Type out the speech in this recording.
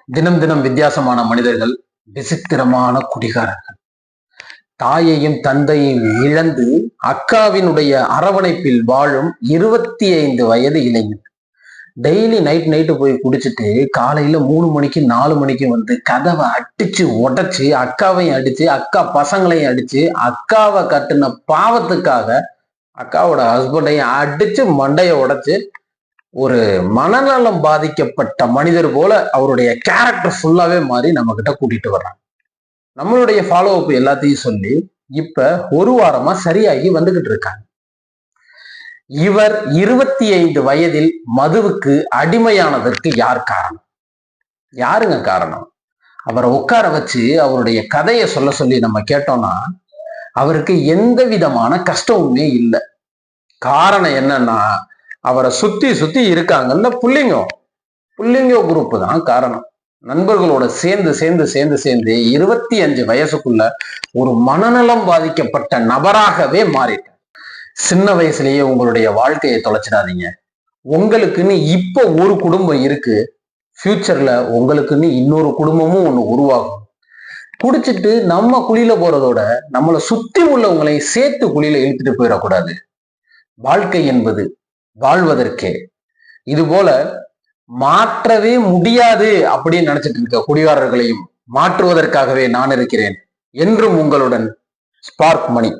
தினம் தினம் வித்தியாசமான மனிதர்கள், விசித்திரமான குடிகாரர்கள். தாயையும் தந்தையும் இழந்து அக்காவினுடைய அரவணைப்பில் வாழும் 25 வயது இளைஞர். டெய்லி நைட்டு போய் குடிச்சிட்டு காலையில 3 மணிக்கு 4 மணிக்கு வந்து கதவை அடிச்சு உடைச்சு, அக்காவையும் அடிச்சு, அக்கா பசங்களையும் அடிச்சு, அக்காவை கட்டுன பாவத்துக்காக அக்காவோட ஹஸ்பண்டையும் அடிச்சு மண்டைய உடைச்சு, ஒரு மனநலம் பாதிக்கப்பட்ட மனிதர் போல அவருடைய கேரக்டர் ஃபுல்லாவே மாறி நம்ம கிட்ட கூட்டிட்டு வர்றாங்க. நம்மளுடைய ஃபாலோ அப் எல்லாத்தையும் சொல்லி இப்ப ஒரு வாரமா சரியாகி வந்துகிட்டு இருக்காங்க. இவர் 25 வயதில் மதுவுக்கு அடிமையானதற்கு யார் காரணம்? யாருங்க காரணம்? அவரை உட்கார வச்சு அவருடைய கதையை சொல்ல சொல்லி நம்ம கேட்டோம்னா அவருக்கு எந்த விதமான கஷ்டமுமே இல்லை. காரணம் என்னன்னா, அவரை சுத்தி சுத்தி இருக்காங்கல்ல புள்ளிங்கோ குரூப் தான் காரணம். நண்பர்களோட சேர்ந்து 25 வயசுக்குள்ள ஒரு மனநலம் பாதிக்கப்பட்ட நபராகவே மாறிட்டார். சின்ன வயசுலயே உங்களுடைய வாழ்க்கையை தொலைச்சிடாதீங்க. உங்களுக்குன்னு இப்ப ஒரு குடும்பம் இருக்கு, ஃபியூச்சர்ல உங்களுக்குன்னு இன்னொரு குடும்பமும் ஒண்ணு உருவாகும். குடிச்சிட்டு நம்ம குழியில போறதோட நம்மளை சுத்தி உள்ளவங்களை சேர்த்து குழியில இழுத்துட்டு போயிடக்கூடாது. வாழ்க்கை என்பது வாழ்வதற்கே. இது போல மாற்றவே முடியாது அப்படின்னு நினைச்சிட்டு இருக்க குடிகாரர்களையும் மாற்றுவதற்காகவே நான் இருக்கிறேன். என்றும் உங்களுடன் ஸ்பார்க் மணி.